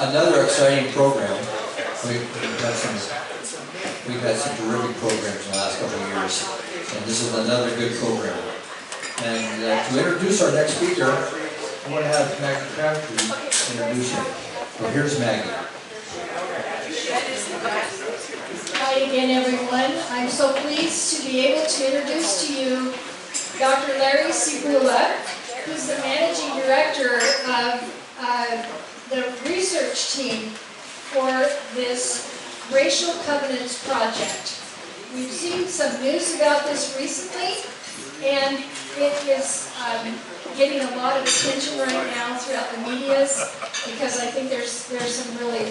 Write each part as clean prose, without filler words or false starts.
another exciting program. We've had some terrific programs in the last couple of years, and this is another good program. And to introduce our next speaker, I want to have Maggie Crabtree introduce him. So here's Maggie. Hi again, everyone. I'm so pleased to be able to introduce to you Dr. Larry Cebula, who's the managing director of the research team for this Racial Covenants project. We've seen some news about this recently, and it is getting a lot of attention right now throughout the medias, because I think there's some really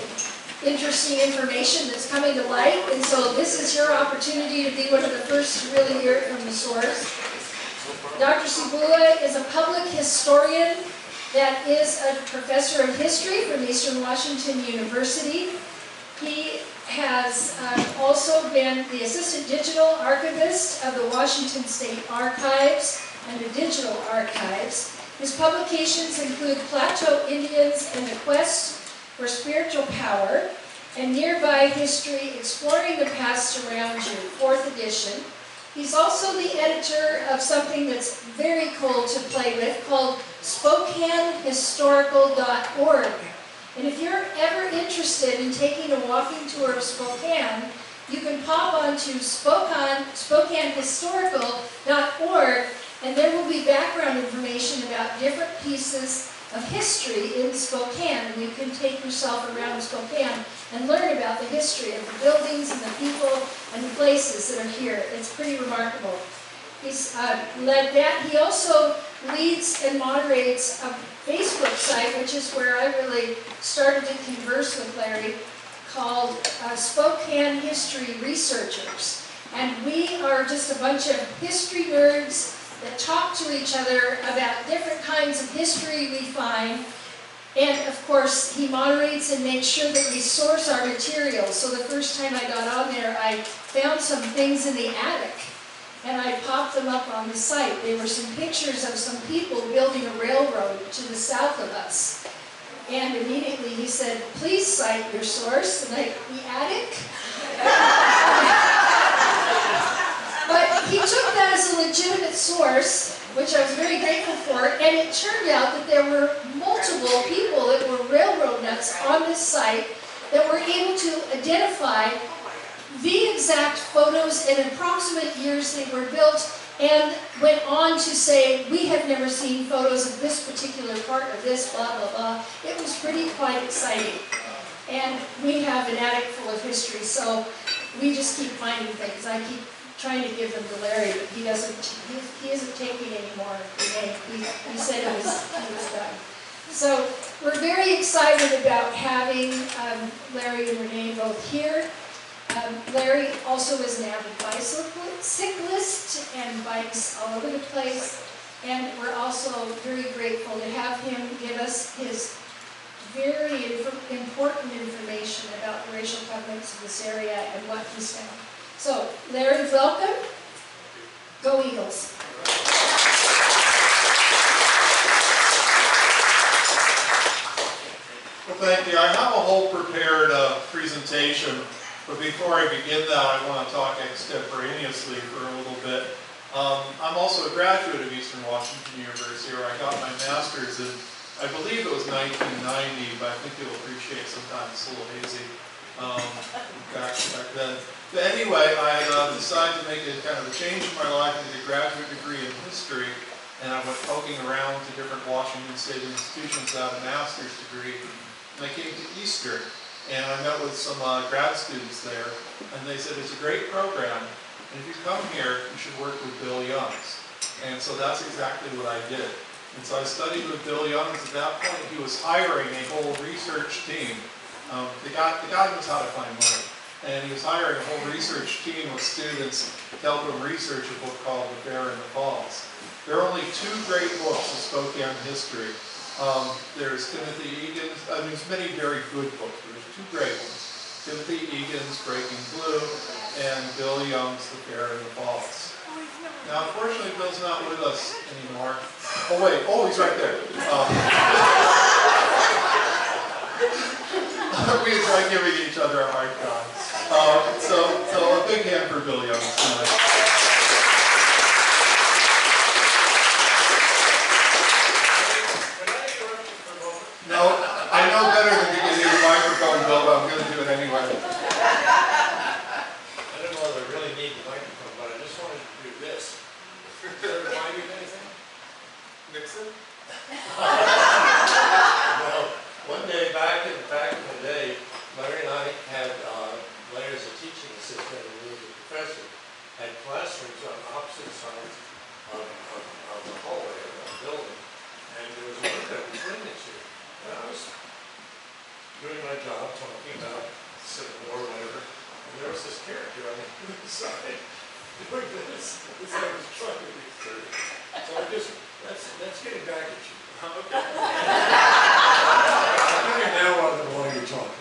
interesting information that's coming to light, and so this is your opportunity to be one of the first to really hear it from the source. Dr. Cebula is a public historian that is a professor of history from Eastern Washington University. He has also been the assistant digital archivist of the Washington State Archives and the Digital Archives. His publications include Plateau Indians and the Quest for Spiritual Power, and Nearby History, Exploring the Past Around You, 4th edition. He's also the editor of something that's very cool to play with called SpokaneHistorical.org. And if you're ever interested in taking a walking tour of Spokane, you can pop onto SpokaneHistorical.org, and there will be background information about different pieces of history in Spokane, and you can take yourself around Spokane and learn about the history of the buildings and the people and the places that are here. It's pretty remarkable. He's led that. He also leads and moderates a Facebook site, which is where I really started to converse with Larry, called Spokane History Researchers. And we are just a bunch of history nerds that talk to each other about different kinds of history we find. And of course, he moderates and makes sure that we source our materials. So the first time I got on there, I found some things in the attic, and I popped them up on the site. They were some pictures of some people building a railroad to the south of us. And immediately he said, please cite your source. And the attic? But he took that as a legitimate source, which I was very grateful for, and it turned out that there were multiple people that were railroad nuts on this site that were able to identify the exact photos and approximate years they were built, and went on to say, we have never seen photos of this particular part of this, blah, blah, blah. It was really quite exciting. And we have an attic full of history, so we just keep finding things. I keep trying to give them to Larry, but he isn't taking any more. He said he was done. So we're very excited about having Larry and Renee both here. Larry also is an avid bicyclist and bikes all over the place. And we're also very grateful to have him give us his very important information about the racial covenants of this area and what he's found. So, Larry, welcome. Go Eagles. Well, thank you. I have a whole prepared presentation, but before I begin that, I want to talk extemporaneously for a little bit. I'm also a graduate of Eastern Washington University, where I got my master's in, I believe it was 1990, but I think you'll appreciate sometimes it's a little hazy back then. But anyway, I decided to make a kind of a change in my life and get a graduate degree in history, and I went poking around to different Washington State institutions that had a master's degree, and I came to Eastern, and I met with some grad students there, and they said, it's a great program, and if you come here, you should work with Bill Youngs. And so that's exactly what I did. And so I studied with Bill Youngs. At that point, he was hiring a whole research team. The guy knows how to find money. And he was hiring a whole research team of students to help him research a book called The Bear in the Falls. There are only two great books of Spokane history. There's Timothy Egan's, there's many very good books, but there's two great ones. Timothy Egan's Breaking Blue and Bill Young's The Bear in the Falls. Now, unfortunately, Bill's not with us anymore. Oh, wait. Oh, he's right there. We enjoy giving each other a hard time. So a big hand for Bill Young tonight. No, I know better than to give you a microphone, Bill, but I'm going to do it anyway. I don't know if I really need the microphone, but I just wanted to do this. Does that remind you of anything? Nixon? Well, one day back in the day, Larry and I had, Larry as a teaching assistant and he was a professor, had classrooms on opposite sides of the hallway of the building. And there was a window between the two. And I was doing my job, talking about civil war or whatever, and there was this character on the other side doing this. This guy was trying to be serious. So I just, that's getting back at you. Okay. I think I now want to know why you're talking.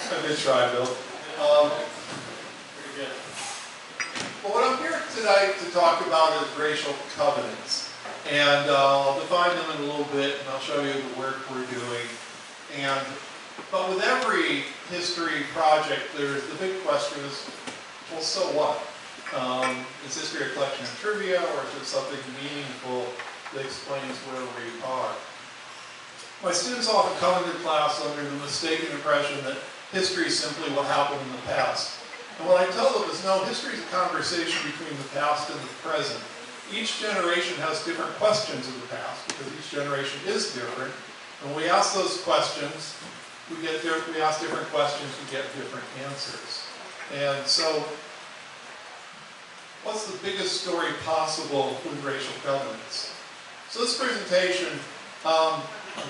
A good try, Bill. Pretty good. Well, what I'm here tonight to talk about is racial covenants. And I'll define them in a little bit, and I'll show you the work we're doing. But with every history project, the big question is, well, so what? Is history a collection of trivia, or is it something meaningful that explains where we are? My students often come into class under the mistaken impression that history is simply what happened in the past. And what I tell them is, no, history is a conversation between the past and the present. Each generation has different questions of the past, because each generation is different. And when we ask those questions, we ask different questions, we get different answers. And so, what's the biggest story possible with racial covenants? So this presentation, I'm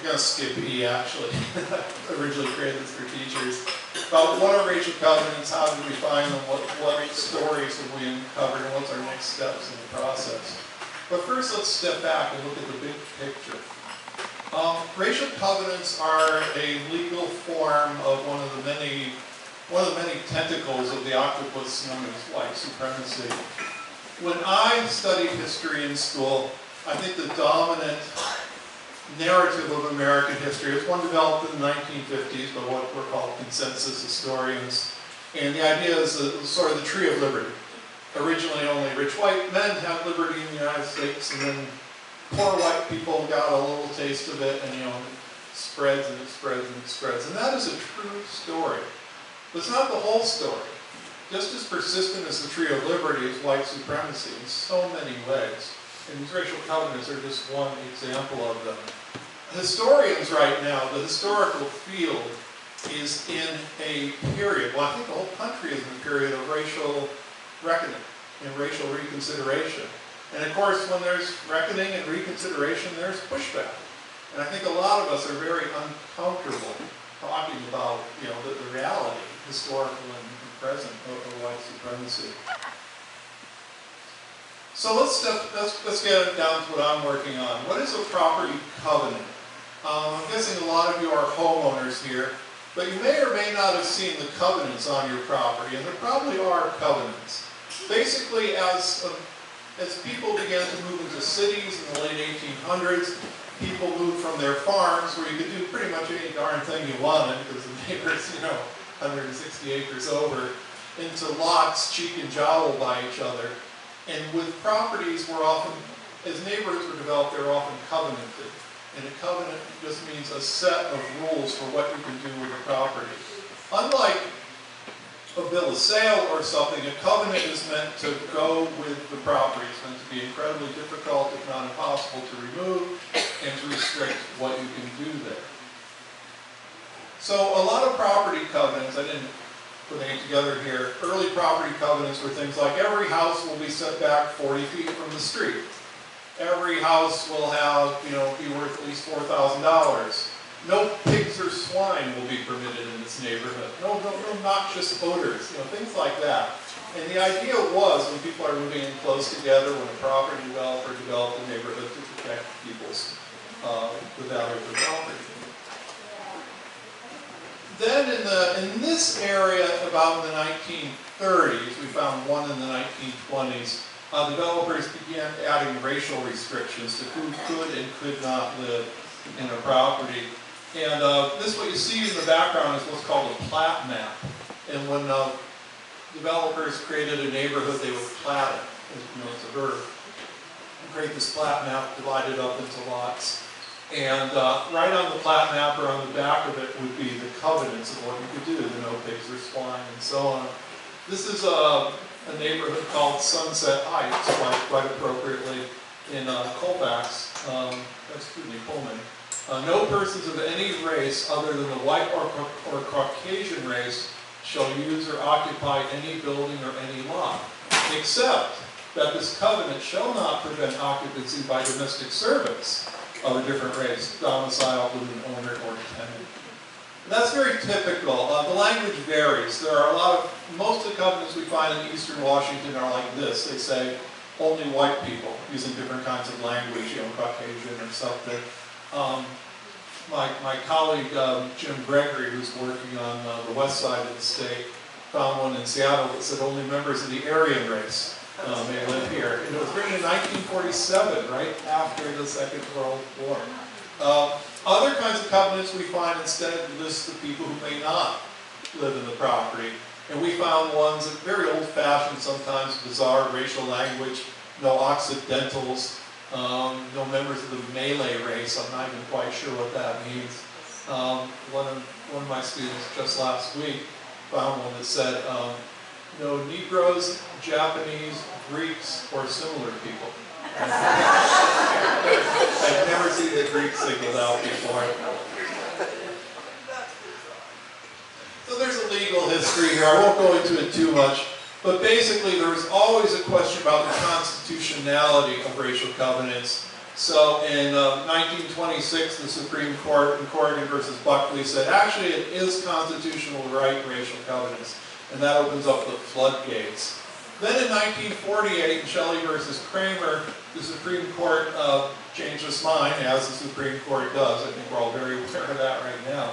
going to skip E actually. I originally created this for teachers. About what are racial covenants, how did we find them, what stories have we uncovered, and what's our next steps in the process. But first, let's step back and look at the big picture. Racial covenants are a legal form of one of the many tentacles of the octopus known as white supremacy. When I studied history in school, I think the dominant narrative of American history was one developed in the 1950s by what were called consensus historians. And the idea is sort of the tree of liberty. Originally only rich white men had liberty in the United States, and then poor white people got a little taste of it, and it spreads and it spreads and it spreads. And that is a true story. But it's not the whole story. Just as persistent as the tree of liberty is white supremacy in so many ways. And these racial covenants are just one example of them. Historians right now, the historical field is in a period, well, I think the whole country is in a period of racial reckoning and racial reconsideration. And of course, when there's reckoning and reconsideration, there's pushback. And I think a lot of us are very uncomfortable talking about, the reality, historical and present, of white supremacy. So let's get down to what I'm working on. What is a property covenant? I'm guessing a lot of you are homeowners here, but you may or may not have seen the covenants on your property, and there probably are covenants. Basically, as people began to move into cities in the late 1800s, people moved from their farms, where you could do pretty much any darn thing you wanted, because the neighbors, 160 acres over, into lots cheek and jowl by each other. And with properties, as neighborhoods were developed, they were often covenanted. And a covenant just means a set of rules for what you can do with a property. Unlike a bill of sale or something, a covenant is meant to go with the property. It's meant to be incredibly difficult, if not impossible, to remove and to restrict what you can do there. So a lot of property covenants, I didn't put anything together here, early property covenants were things like every house will be set back 40 feet from the street. Every house will have, be worth at least $4,000. No pigs or swine will be permitted in this neighborhood. No noxious odors, things like that. And the idea was, when people are moving in close together, when a property developer developed a neighborhood, to protect people's, the value of the property. Then in this area, about in the 1930s, we found one in the 1920s, developers began adding racial restrictions to who could and could not live in a property. And this, what you see in the background, is what's called a plat map. And when developers created a neighborhood, they would plat it, as you know, it's a verb. And create this plat map, divide it up into lots. And right on the plat map or on the back of it would be the covenants of what you could do, the no pigs or swine and so on. This is a neighborhood called Sunset Heights, quite appropriately, in Colfax, Pullman. No persons of any race other than the white or Caucasian race shall use or occupy any building or any lot, except that this covenant shall not prevent occupancy by domestic servants of a different race, domiciled with an owner or tenant. And that's very typical. The language varies. There are most of the covenants we find in eastern Washington are like this. They say only white people, using different kinds of language, Caucasian or something. My colleague, Jim Gregory, who's working on the west side of the state, found one in Seattle that said only members of the Aryan race may live here. And it was written in 1947, right after the Second World War. Other kinds of covenants we find instead list the people who may not live in the property. And we found ones that are very old-fashioned, sometimes bizarre racial language, no Occidentals, no members of the Malay race. I'm not even quite sure what that means. One of my students just last week found one that said, no Negroes, Japanese, Greeks, or similar people. I've never seen the Greek singled out before. So there's a legal history here. I won't go into it too much. But basically, there was always a question about the constitutionality of racial covenants. So in 1926, the Supreme Court in Corrigan versus Buckley said, actually, it is constitutional to write racial covenants. And that opens up the floodgates. Then in 1948, in Shelley versus Kramer, the Supreme Court changed its mind, as the Supreme Court does. I think we're all very aware of that right now.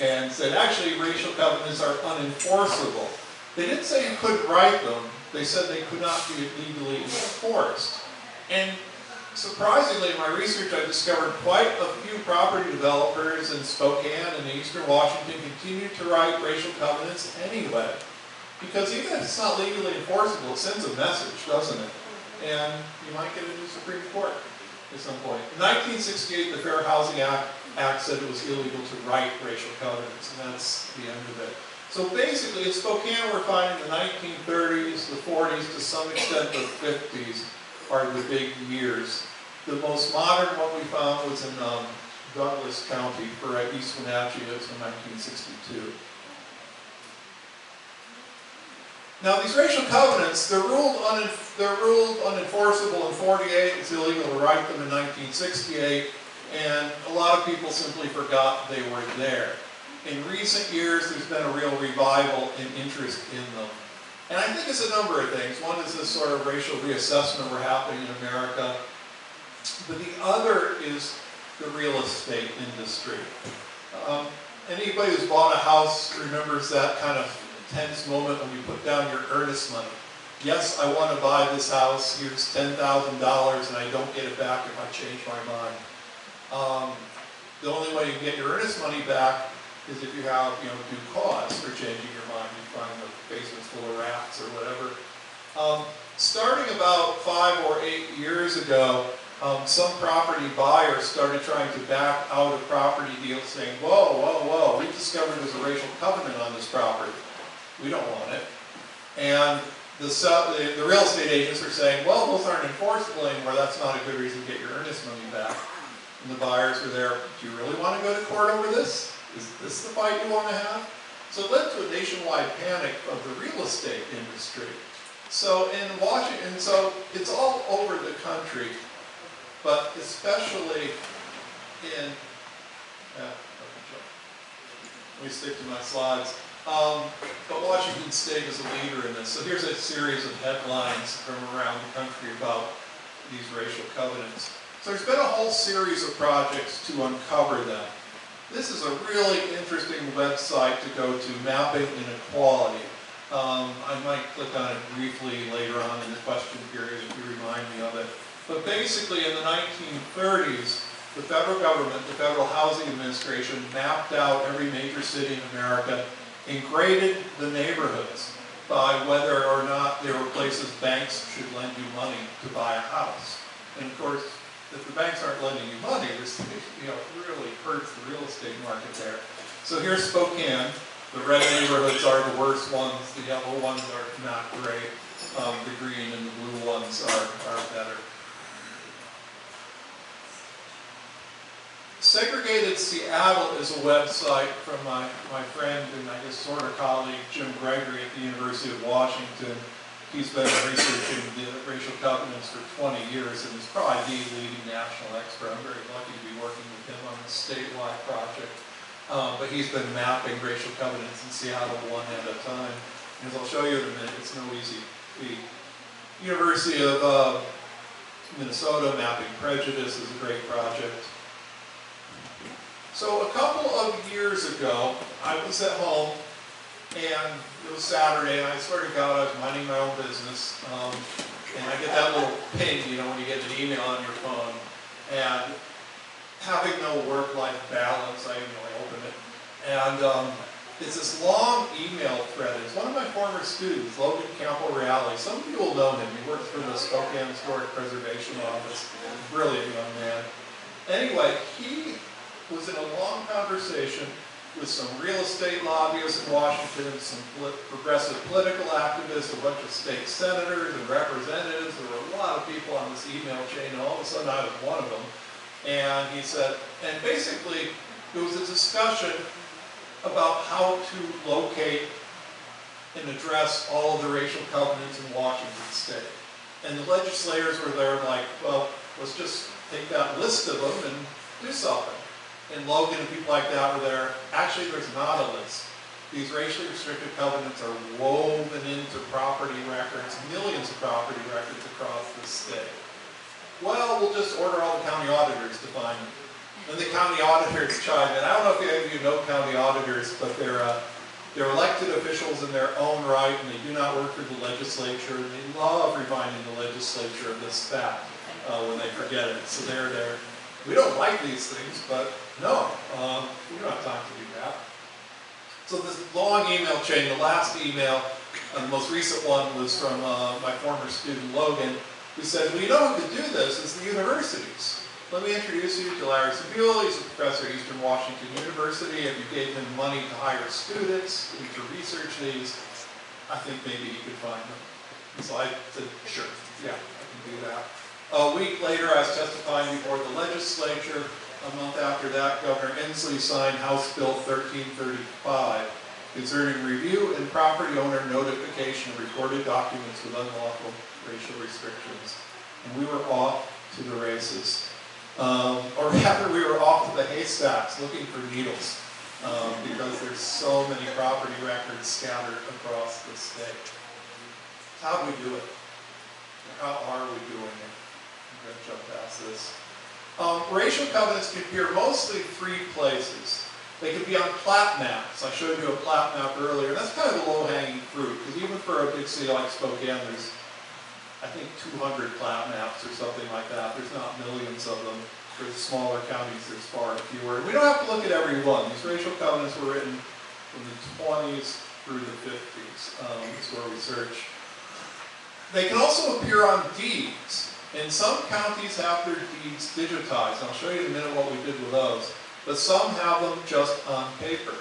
And said, actually, racial covenants are unenforceable. They didn't say you couldn't write them. They said they could not be legally enforced. And surprisingly, in my research, I discovered quite a few property developers in Spokane and eastern Washington continue to write racial covenants anyway. Because even if it's not legally enforceable, it sends a message, doesn't it? And you might get a new Supreme Court at some point. In 1968, the Fair Housing Act said it was illegal to write racial covenants, and that's the end of it. So basically, in Spokane, we're finding the 1930s, the 40s, to some extent the 50s are the big years. The most modern one we found was in Douglas County for East Wenatchee. It was in 1962. Now, these racial covenants, they're ruled unenforceable in 48. It's illegal to write them in 1968. And a lot of people simply forgot they were there. In recent years, there's been a real revival in interest in them. And I think it's a number of things. One is this sort of racial reassessment we're happening in America. But the other is the real estate industry. Anybody who's bought a house remembers that kind of tense moment when you put down your earnest money. Yes, I want to buy this house. Here's $10,000 and I don't get it back if I change my mind. The only way you can get your earnest money back is if you have, due cause for changing your mind. You find the basement's full of rats or whatever. Starting about 5 or 8 years ago, some property buyers started trying to back out of property deals saying, whoa, we discovered there's a racial covenant on this property. We don't want it. And the real estate agents are saying, well, those aren't enforceable anymore. That's not a good reason to get your earnest money back. And the buyers were there, do you really want to go to court over this? Is this the fight you want to have? So it led to a nationwide panic of the real estate industry. So in Washington, so it's all over the country, but especially in, let me stick to my slides. But Washington State is a leader in this. So here's a series of headlines from around the country about these racial covenants. So there's been a whole series of projects to uncover them. This is a really interesting website to go to, Mapping Inequality. I might click on it briefly later on in the question period if you remind me of it. But basically in the 1930s, the federal government, the Federal Housing Administration, mapped out every major city in America and graded the neighborhoods by whether or not there were places banks should lend you money to buy a house. And of course, if the banks aren't lending you money, this really hurts the real estate market there. So here's Spokane. The red neighborhoods are the worst ones. The yellow ones are not great. The green and the blue ones are better. Segregated Seattle is a website from my friend and I guess sort of colleague Jim Gregory at the University of Washington. He's been researching the racial covenants for 20 years and is probably the leading national expert. I'm very lucky to be working with him on this statewide project. But he's been mapping racial covenants in Seattle one at a time. And as I'll show you in a minute, it's no easy feat. University of Minnesota, Mapping Prejudice is a great project. So a couple of years ago, I was at home, and it was Saturday, and I swear to God, I was minding my own business, and I get that little ping, when you get an email on your phone, and having no work-life balance, I open it, and it's this long email thread. It's one of my former students, Logan Campo-Reale. Some of you will know him. He works for the Spokane Historic Preservation Office. Brilliant young man. Anyway, he was in a long conversation with some real estate lobbyists in Washington, some progressive political activists, a bunch of state senators and representatives. There were a lot of people on this email chain, and all of a sudden I was one of them. And he said, and basically it was a discussion about how to locate and address all of the racial covenants in Washington state. And the legislators were there like, well, let's just take that list of them and do something. And Logan and people like that were there. Actually, there's not a list. These racially restricted covenants are woven into property records, millions of property records across the state. Well, we'll just order all the county auditors to find them. Then the county auditors chime in. I don't know if any of you know county auditors, but they're elected officials in their own right, and they do not work for the legislature. And they love reminding the legislature of this fact when they forget it. So they're there. We don't like these things, but no, we don't have time to do that. So this long email chain, the last email, the most recent one was from my former student Logan, who said, well, you know who could do this is the universities. Let me introduce you to Larry Cebula. He's a professor at Eastern Washington University. If you gave him money to hire students to research these, I think maybe he could find them. And so I said, sure, yeah, I can do that. A week later, I was testifying before the legislature. A month after that, Governor Inslee signed House Bill 1335 concerning review and property owner notification of recorded documents with unlawful racial restrictions. And we were off to the races. Or rather, we were off to the haystacks looking for needles because there's so many property records scattered across the state. How do we do it? How are we doing it? I'm going to jump past this. Racial covenants can appear mostly three places. They can be on plat maps. I showed you a plat map earlier. That's kind of a low-hanging fruit, because even for a big city like Spokane, there's, I think, 200 plat maps or something like that. There's not millions of them. For the smaller counties, there's far fewer. And we don't have to look at every one. These racial covenants were written from the 20s through the 50s. That's where we search. They can also appear on deeds. And some counties have their deeds digitized. I'll show you in a minute what we did with those. But some have them just on paper.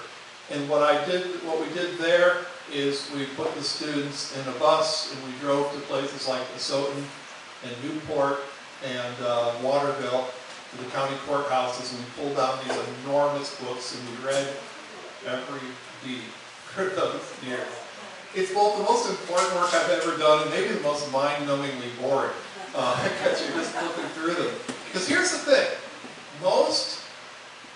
And what we did there is we put the students in a bus and we drove to places like Asotin and Newport and Waterville to the county courthouses, and we pulled down these enormous books and we read every deed for those years. It's both the most important work I've ever done and maybe the most mind-numbingly boring. Because you're just looking through them. Because here's the thing, most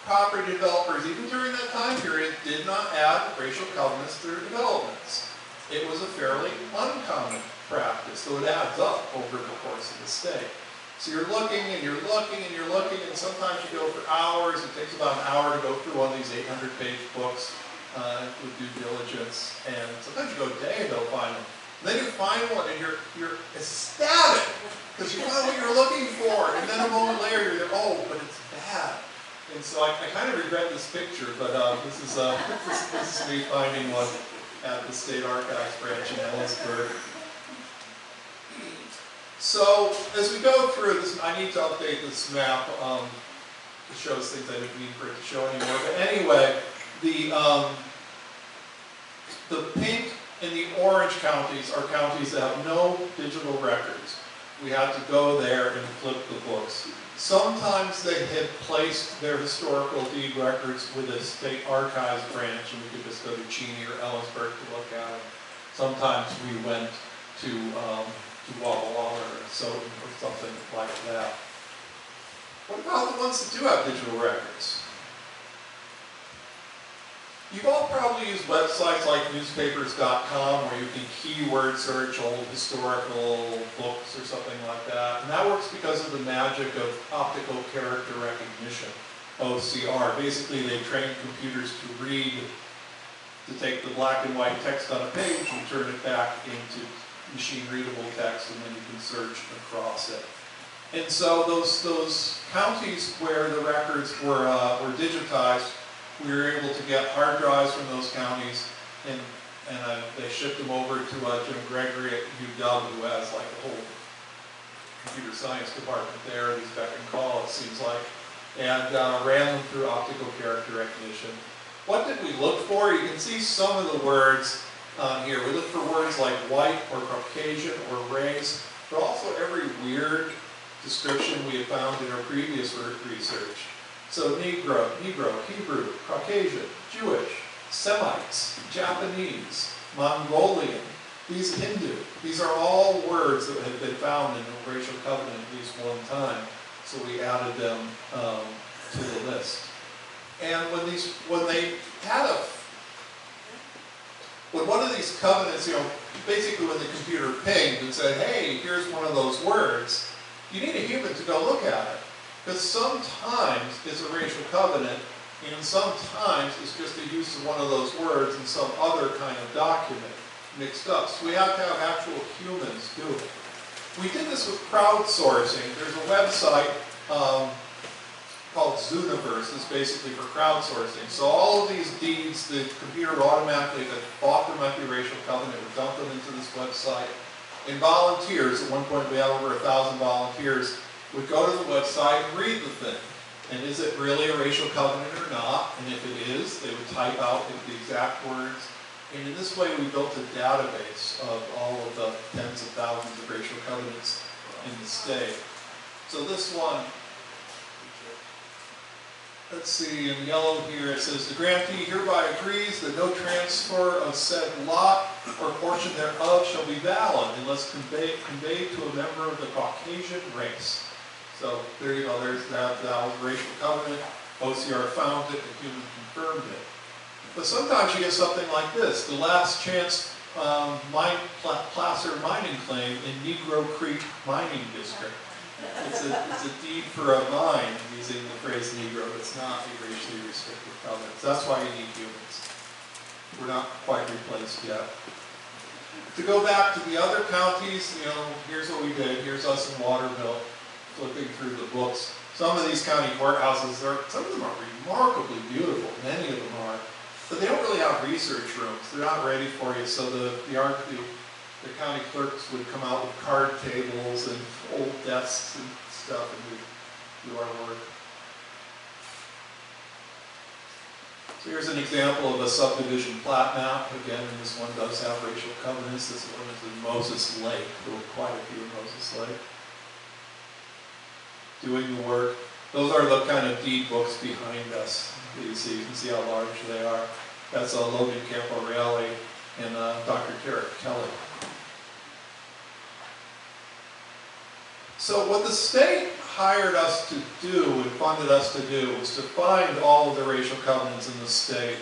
property developers, even during that time period, did not add racial covenants to their developments. It was a fairly uncommon practice, so it adds up over the course of the state. So you're looking and you're looking and you're looking, and sometimes you go for hours. It takes about an hour to go through one of these 800-page books with due diligence, and sometimes you go a day and don't find them. And then you find one and you're ecstatic because you found what you're looking for, and then a moment later you're, oh, but it's bad. And so I kind of regret this picture, but this is me finding one at the State Archives branch in Ellisburg. So as we go through this, I need to update this map. It shows things I didn't mean for it to show anymore. But anyway, the pink and the orange counties are counties that have no digital records. We had to go there and flip the books. Sometimes they had placed their historical deed records with a state archives branch, and we could just go to Cheney or Ellisburg to look at them. Sometimes we went to Walla Walla or something like that. What about the ones that do have digital records? You've all probably used websites like newspapers.com where you can keyword search old historical books or something like that. And that works because of the magic of optical character recognition, OCR. Basically, they train computers to read, to take the black and white text on a page and turn it back into machine-readable text, and then you can search across it. And so those counties where the records were digitized, we were able to get hard drives from those counties, and they shipped them over to Jim Gregory at UW, who has like a whole computer science department there, he's beck and call, it seems like, and ran them through optical character recognition. What did we look for? You can see some of the words on here. We looked for words like white or Caucasian or race, but also every weird description we had found in our previous research. So Negro, Hebrew, Caucasian, Jewish, Semites, Japanese, Mongolian, these Hindu. These are all words that have been found in a racial covenant at least one time. So we added them to the list. And when one of these covenants, basically when the computer pinged and said, hey, here's one of those words, you need a human to go look at it. Because sometimes it's a racial covenant, and sometimes it's just the use of one of those words in some other kind of document mixed up. So we have to have actual humans do it. We did this with crowdsourcing. There's a website called Zooniverse. It's basically for crowdsourcing. So all of these deeds, the computer would automatically, if it thought there might be a racial covenant, would dump them into this website. And volunteers, at one point we had over 1,000 volunteers, would go to the website and read the thing. And is it really a racial covenant or not? And if it is, they would type out the exact words. And in this way, we built a database of all of the tens of thousands of racial covenants in the state. So this one, let's see, in yellow here it says, the grantee hereby agrees that no transfer of said lot or portion thereof shall be valid unless conveyed to a member of the Caucasian race. So there you go, there's that was racial covenant, OCR found it, the human confirmed it. But sometimes you get something like this, the last chance placer mining claim in Negro Creek Mining District. It's a deed for a mine using the phrase Negro. It's not a racially restricted covenant. That's why you need humans. We're not quite replaced yet. To go back to the other counties, here's what we did. Here's us in Waterville, flipping through the books. Some of these county courthouses, some of them are remarkably beautiful. Many of them are. But they don't really have research rooms. They're not ready for you. So the county clerks would come out with card tables and old desks and stuff, and we'd do our work. So here's an example of a subdivision plat map. Again, and this one does have racial covenants. This one is in Moses Lake. There were quite a few in Moses Lake. Doing the work. Those are the kind of deed books behind us that you see. You can see how large they are. That's Logan Camporeale and Dr. Tarek Kelly. So what the state hired us to do and funded us to do was to find all of the racial covenants in the state.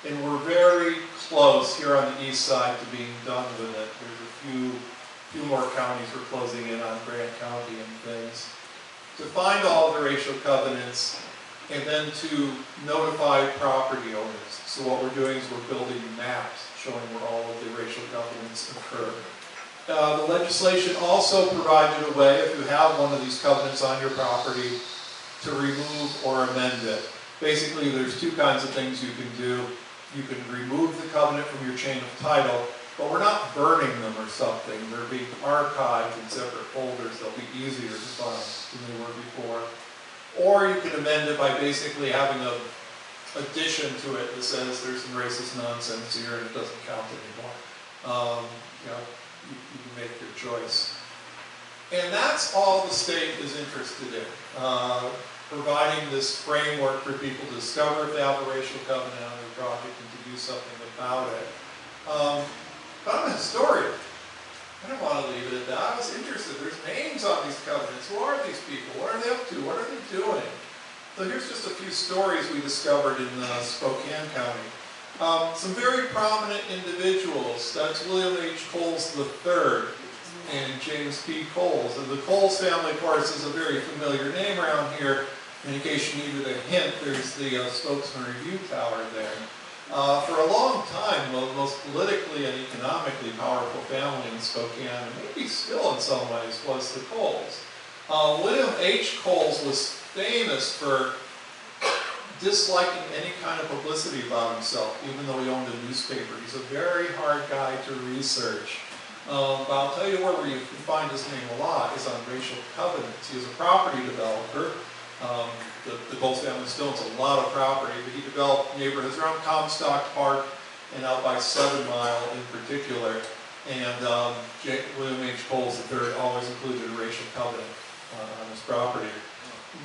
And we're very close here on the east side to being done with it. There's a few more counties we're closing in on, Grant County and things. To find all of the racial covenants and then to notify property owners. So what we're doing is we're building maps showing where all of the racial covenants occur. The legislation also provided a way, if you have one of these covenants on your property, to remove or amend it. Basically, there's two kinds of things you can do. You can remove the covenant from your chain of title, but we're not burning them or something. They're being archived in separate folders. They'll be easier to find than they were before. Or you can amend it by basically having a addition to it that says there's some racist nonsense here and it doesn't count anymore. You can make your choice. And that's all the state is interested in, providing this framework for people to discover if they have a racial covenant on their project and to do something about it. But I'm a historian. I don't want to leave it at that. I was interested. There's names on these covenants. Who are these people? What are they up to? What are they doing? So here's just a few stories we discovered in Spokane County. Some very prominent individuals. That's William H. Coles III and James P. Coles. And the Coles family, of course, is a very familiar name around here. In case you needed a hint, there's the Spokesman Review Tower there. For a long time, the most politically and economically powerful family in Spokane, and maybe still in some ways, was the Coles. William H. Coles was famous for disliking any kind of publicity about himself, even though he owned a newspaper. He's a very hard guy to research. But I'll tell you where you can find his name a lot is on racial covenants. He was a property developer. The Coles family still owns a lot of property, but he developed neighborhoods around Comstock Park and out by 7 Mile in particular. And William H. Coles III always included a racial covenant on his property.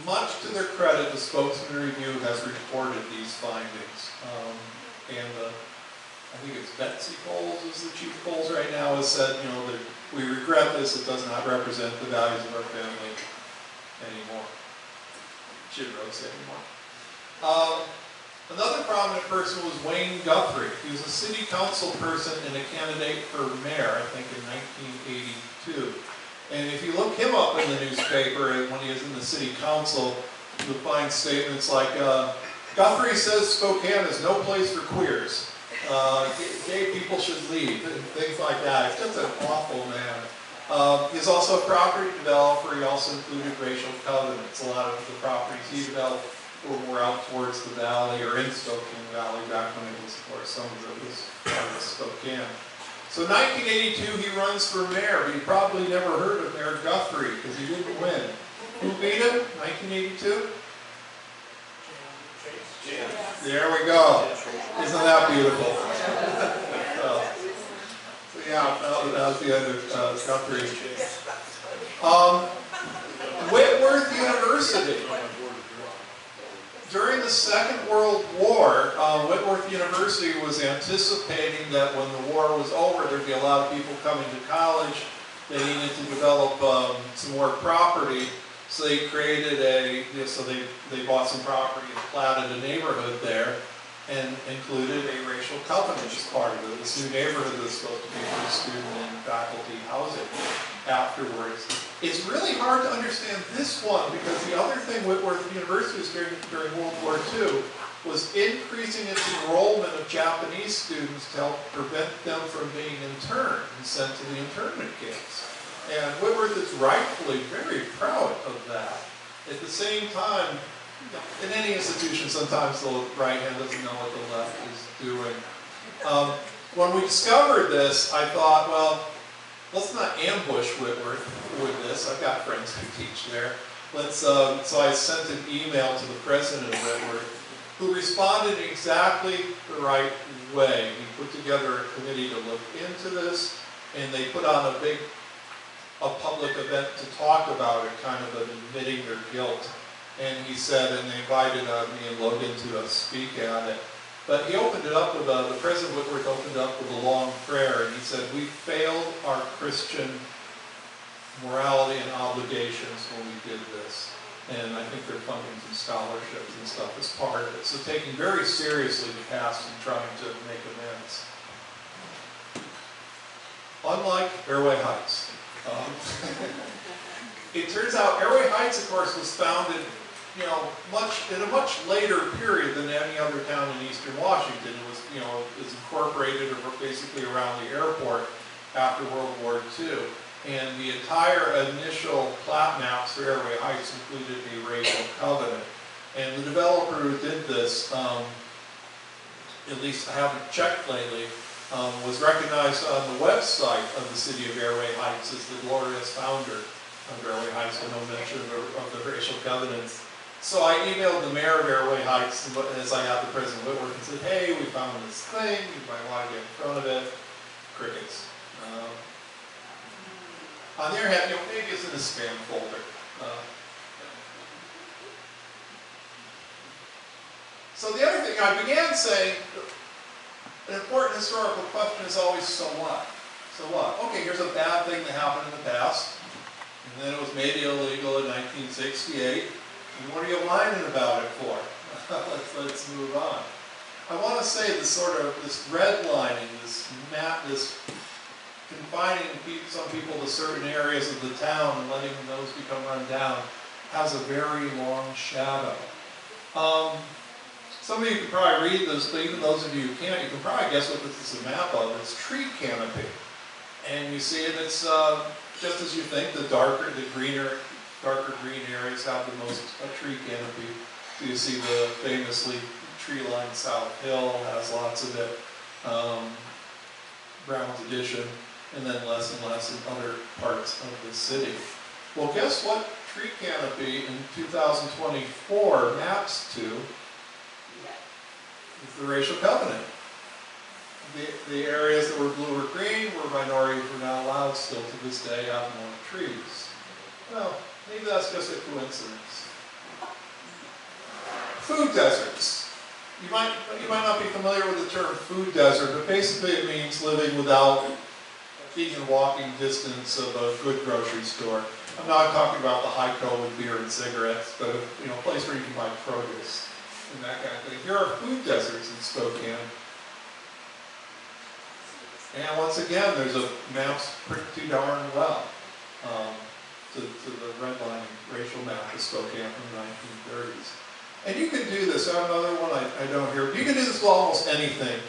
Much to their credit, the Spokesman Review has reported these findings. I think it's Betsy Coles is the chief Coles right now, has said, that we regret this, it does not represent the values of our family anymore. She wrote it anymore. Another prominent person was Wayne Guthrie. He was a city council person and a candidate for mayor, I think in 1982. And if you look him up in the newspaper when he was in the city council, you'll find statements like, Guthrie says Spokane is no place for queers. Gay people should leave, and things like that. It's just an awful man. He's also a property developer. He also included racial covenants. A lot of the properties he developed were more out towards the valley or in Spokane Valley back when it was, of course, some of it was part of Spokane. So 1982, he runs for mayor, but you probably never heard of Mayor Guthrie because he didn't win. Who beat him? 1982? There we go. Isn't that beautiful? So yeah, that was the end of Guthrie. Whitworth University. During the Second World War, Whitworth University was anticipating that when the war was over, there'd be a lot of people coming to college. They needed to develop some more property. So they created they bought some property and platted a neighborhood there and included a racial covenant as part of it. This new neighborhood was supposed to be for student and faculty housing afterwards. It's really hard to understand this one because the other thing Whitworth University was doing during World War II was increasing its enrollment of Japanese students to help prevent them from being interned and sent to the internment camps. And Whitworth is rightfully very proud of that. At the same time, in any institution, sometimes the right hand doesn't know what the left is doing. When we discovered this, I thought, well, let's not ambush Whitworth with this. I've got friends who teach there. So I sent an email to the president of Whitworth, who responded in exactly the right way. He put together a committee to look into this, and they put on a public event to talk about it, kind of admitting their guilt. And he said, and they invited me and Logan to speak at it. But he opened it up with, the President Whitworth opened up with a long prayer, and he said, we failed our Christian morality and obligations when we did this. And I think they're funding some scholarships and stuff as part of it. So taking very seriously the past and trying to make amends. Unlike Airway Heights. It turns out Airway Heights, of course, was founded, in a much later period than any other town in eastern Washington. It was, it was incorporated basically around the airport after World War II. And the entire initial plat maps for Airway Heights included a racial covenant. And the developer who did this, at least I haven't checked lately, was recognized on the website of the city of Airway Heights as the glorious founder of Airway Heights, with no mention of the racial covenants. So I emailed the mayor of Airway Heights as I had the President Whitworth and said, hey, we found this thing, you might want to get in front of it. Crickets. On the other hand, maybe it's in a spam folder. So the other thing, I began saying, an important historical question is always, so what? So what? Okay, here's a bad thing that happened in the past, and then it was made illegal in 1968. And what are you whining about it for? let's move on. I want to say this redlining, this confining some people to certain areas of the town and letting those become run down has a very long shadow. Some of you can probably read this, but even those of you who can't, you can probably guess what this is a map of. It's tree canopy. And you see it, it's just as you think, the darker green areas have the most tree canopy. So you see the famously tree-lined South Hill has lots of it, Brown's Addition, and then less and less in other parts of the city. Well, guess what tree canopy in 2024 maps to? Is the racial covenant. The areas that were blue or green where minorities were not allowed still to this day have more trees. Well, maybe that's just a coincidence. Food deserts. You might not be familiar with the term food desert, but basically it means living without being in walking distance of a good grocery store. I'm not talking about the high-co with beer and cigarettes, but a place where you can buy produce and that kind of thing. Here are food deserts in Spokane. And once again, there's a maps pretty darn well to the redlining racial map of Spokane from the 1930s. And you can do this. I have another one I don't hear. You can do this with almost anything.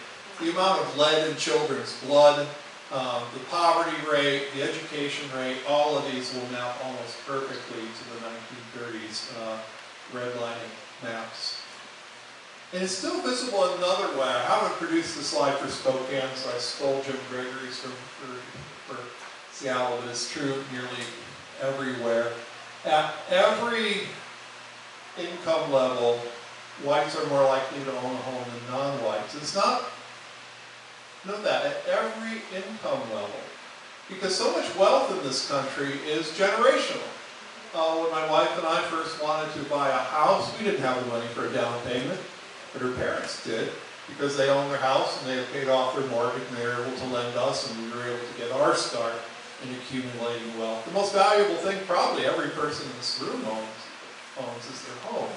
The amount of lead in children's blood, the poverty rate, the education rate, all of these will map almost perfectly to the 1930s redlining maps. And it's still visible in another way. I haven't produced the slide for Spokane, so I stole Jim Gregory's for Seattle, but it's true nearly everywhere. At every income level, whites are more likely to own a home than non-whites. It's not, note that, at every income level. Because so much wealth in this country is generational. When my wife and I first wanted to buy a house, we didn't have the money for a down payment. But her parents did, because they owned their house and they had paid off their mortgage and they were able to lend us, and we were able to get our start in accumulating wealth. The most valuable thing probably every person in this room owns is their home.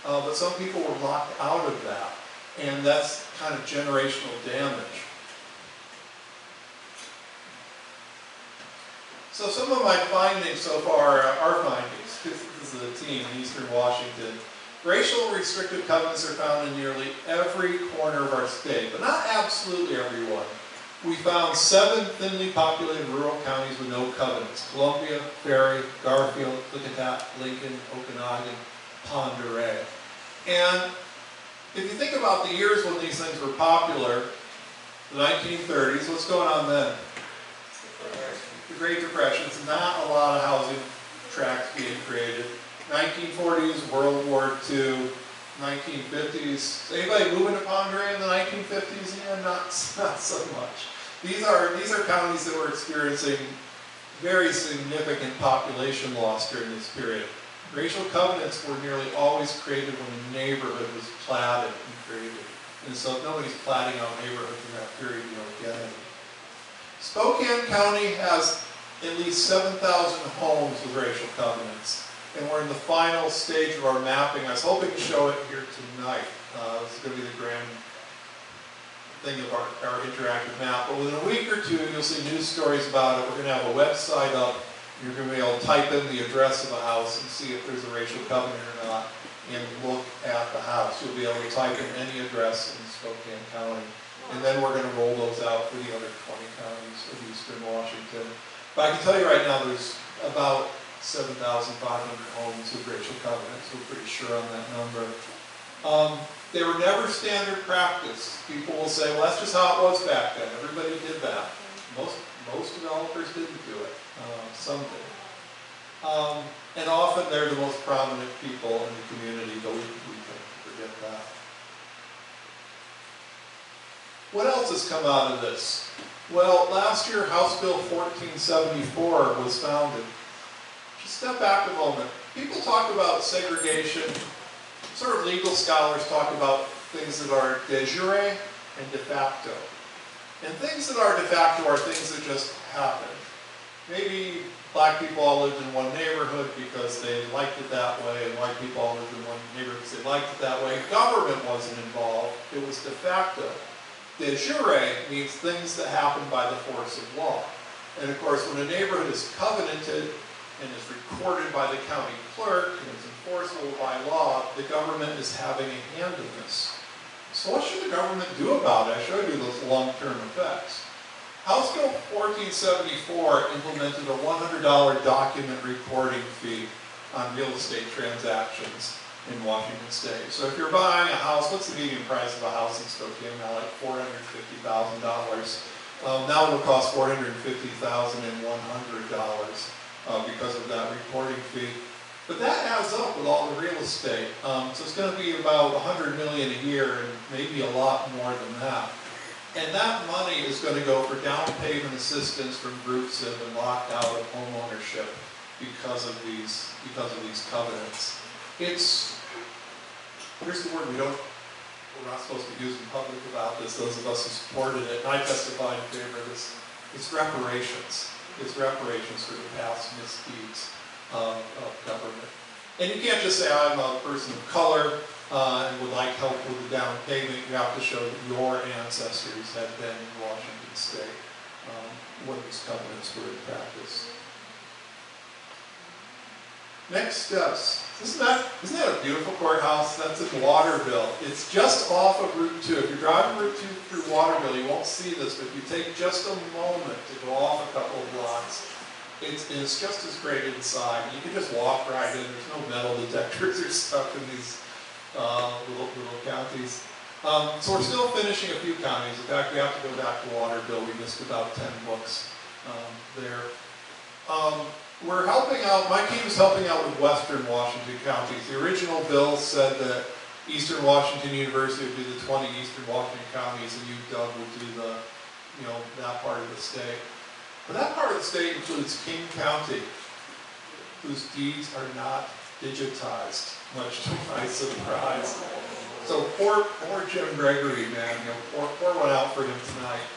But some people were locked out of that, and that's kind of generational damage. So some of my findings so far are findings. This is a team in Eastern Washington. Racial restrictive covenants are found in nearly every corner of our state, but not absolutely every one. We found 7 thinly populated rural counties with no covenants: Columbia, Ferry, Garfield, Klickitat, Lincoln, Okanagan, Pend Oreille. And if you think about the years when these things were popular, the 1930s, what's going on then? The Great Depression. It's not a lot of housing tracts being created. 1940s, World War II, 1950s. Anybody moving to Pend Oreille in the 1950s? Yeah, not so much. These are counties that were experiencing very significant population loss during this period. Racial covenants were nearly always created when a neighborhood was platted and created. And so if nobody's platting out neighborhoods in that period, you don't get any. Spokane County has at least 7,000 homes with racial covenants. And we're in the final stage of our mapping. I was hoping to show it here tonight. This is going to be the grand thing of our interactive map. But within a week or two, you'll see news stories about it. We're going to have a website up. You're going to be able to type in the address of a house and see if there's a racial covenant or not, and look at the house. You'll be able to type in any address in Spokane County. And then we're going to roll those out for the other 20 counties of Eastern Washington. But I can tell you right now, there's about 7,500 homes with racial covenants. We're pretty sure on that number. They were never standard practice. People will say, well, that's just how it was back then. Everybody did that. Most developers didn't do it. Some did. And often they're the most prominent people in the community, but we can forget that. What else has come out of this? Well, last year, House Bill 1474 was founded. Just step back a moment. People talk about segregation. Sort of legal scholars talk about things that are de jure and de facto. And things that are de facto are things that just happen. Maybe black people all lived in one neighborhood because they liked it that way, and white people all lived in one neighborhood because they liked it that way. Government wasn't involved. It was de facto. De jure means things that happen by the force of law. And of course, when a neighborhood is covenanted and is recorded by the county clerk and is enforceable by law, the government is having a hand in this. So what should the government do about it? I showed you those long-term effects. House Bill 1474 implemented a $100 document recording fee on real estate transactions in Washington State. So if you're buying a house, what's the median price of a house in Spokane now? Like $450,000. Now it'll cost $450,100 because of that recording fee. But that adds up with all the real estate. So it's going to be about $100 million a year, and maybe a lot more than that. And that money is going to go for down payment assistance from groups that have been locked out of home ownership because of these covenants. Here's the word we're not supposed to use in public about this, those of us who supported it, and I testified in favor of this. It's reparations. It's reparations for the past misdeeds of government. And you can't just say, I'm a person of color and would like help with the down payment. You have to show that your ancestors had been in Washington State when these covenants were in practice. Next steps. Isn't that a beautiful courthouse? That's in Waterville. It's just off of Route 2. If you're driving Route 2 through Waterville, you won't see this, but if you take just a moment to go off a couple of blocks, it's just as great inside. You can just walk right in. There's no metal detectors or stuff in these little counties. So we're still finishing a few counties. In fact, we have to go back to Waterville. We missed about 10 books there. We're helping out, my team is helping out with Western Washington counties. The original bill said that Eastern Washington University would do the 20 Eastern Washington counties and UW would do the, that part of the state. But that part of the state includes King County, whose deeds are not digitized, much to my surprise. So poor Jim Gregory, man, pour one out for him tonight.